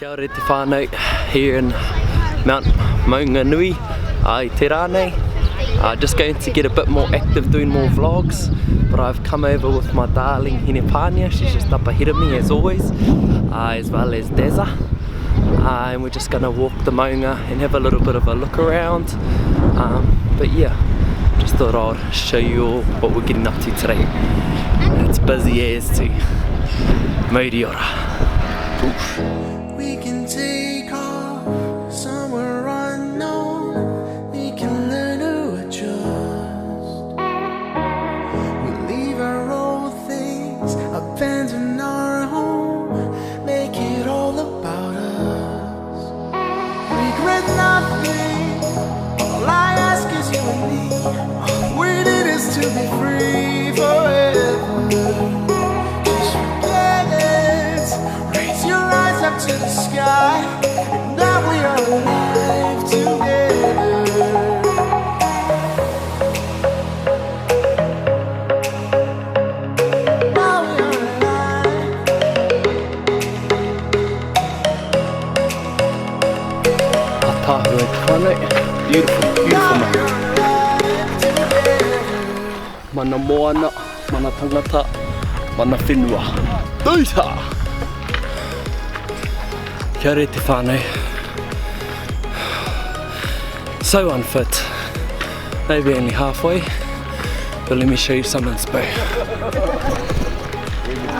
Kia ora te whānau, here in Mount Maunganui, i Te Rānei. Just going to get a bit more active doing more vlogs, but I've come over with my darling Hinepania. She's just up ahead of me as always, as well as Daza. And we're just going to walk the Maunga and have a little bit of a look around. But yeah, just thought I'd show you all what we're getting up to today. It's busy as to Mauri ora. We can take off somewhere unknown. We can learn to adjust. We leave our old things, abandon our home, make it all about us. Regret nothing. All I ask is you and me. All we need is to be free forever. Up to the sky, and now we are alive together. Now we are alive. Atahu e te whānau. Beautiful, beautiful man. Mana moana, mana tangata, mana whenua. Tauta! Kia ora te whānau. So unfit. Maybe only halfway, but let me show you some inspo.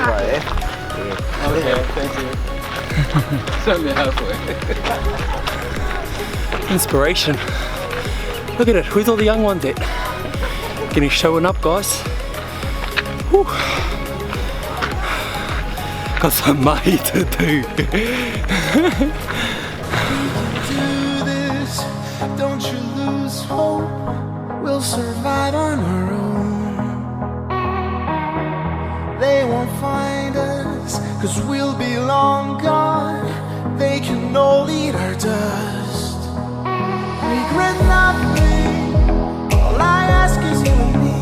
Okay, thank you. It's only halfway. Inspiration. Look at it, where's all the young ones at? Getting showing up, guys. Whew. Got some mahi to do. Do this, don't you lose hope. We'll survive on our own. They won't find us, 'cause we'll be long gone. They can all eat our dust. Regret nothing. All I ask is you and me.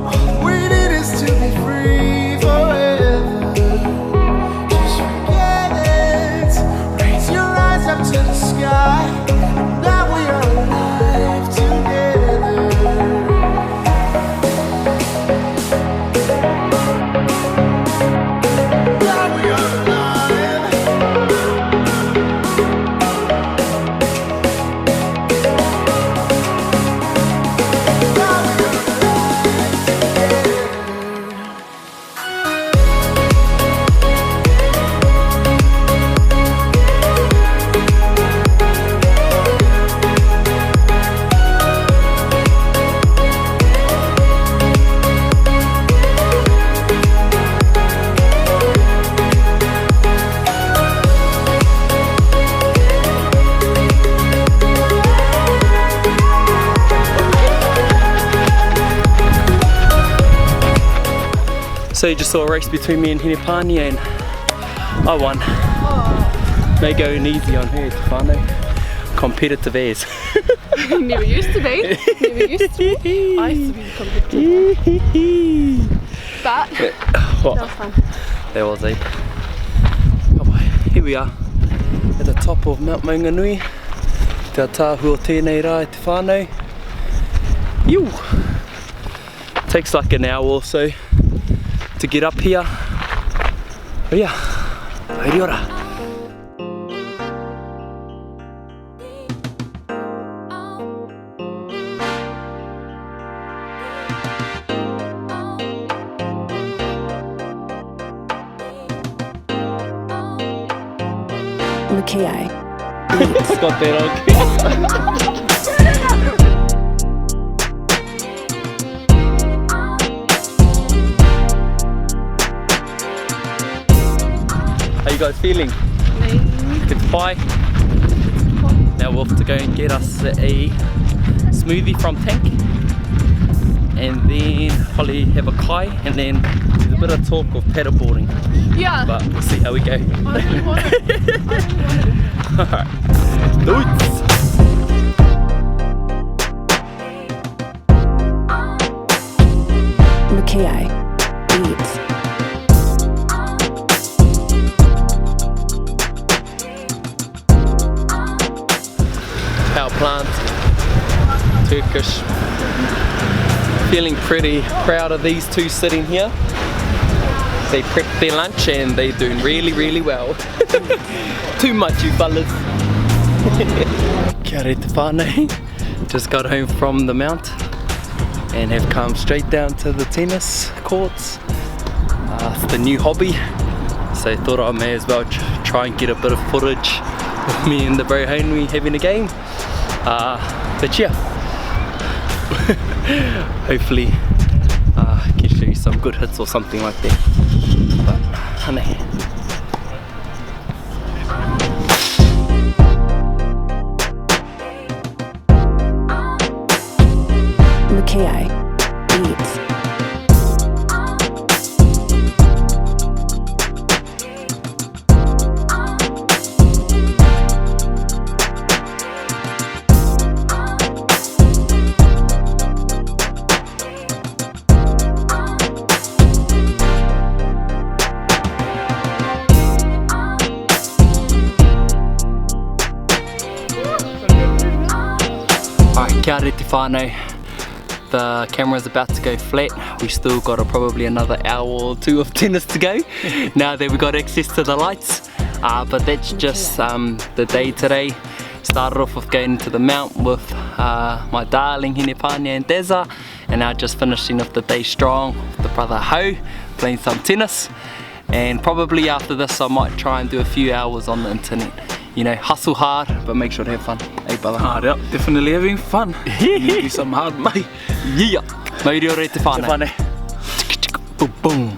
All we need is to be free forever. Up to the sky, and now we are alive together. Now we are alive. Now we are alive together. So you just saw a race between me and Hinepania and I won. May go easy on her, te whānau. Competitive as. Never used to be. Never used to be. I used to be competitive. But that was fun. That was it. Oh boy, here we are at the top of Mount Maunganui. Te tāhu o tēnei rā e te whānau. Ew. Takes like an hour or so to get up here. But yeah, haere ora. Makia. It's got that on. How you guys feeling? It's pie. Now we're off to go and get us a smoothie from Tank, and then probably have a kai, and then there's a bit of talk of paddleboarding. Yeah. But we'll see how we go. I don't want it. Alright. Dudes. Makia beats. plant, Turkish. Feeling pretty proud of these two sitting here. They prepped their lunch and they're doing really well. Too much, you fellas. Kia re te whānau. Just got home from the mount and have come straight down to the tennis courts. It's the new hobby, so thought I may as well try and get a bit of footage of me and the bro Henry having a game. But yeah, hopefully can show you some good hits or something like that. But honey. Mackay Beats. Alright, kia re te whānau. The camera's about to go flat. We still got probably another hour or two of tennis to go now that we got access to the lights. But that's just the day today. Started off with going to the mount with my darling Hinepania and Deza, and now just finishing off the day strong with the brother Ho, playing some tennis. And probably after this I might try and do a few hours on the internet. You know, hustle hard, but make sure to have fun. Hey brother. Hard up, definitely having fun. You need to do some hard, mate. Yeah. Mauri o re te whānau. Boom boom.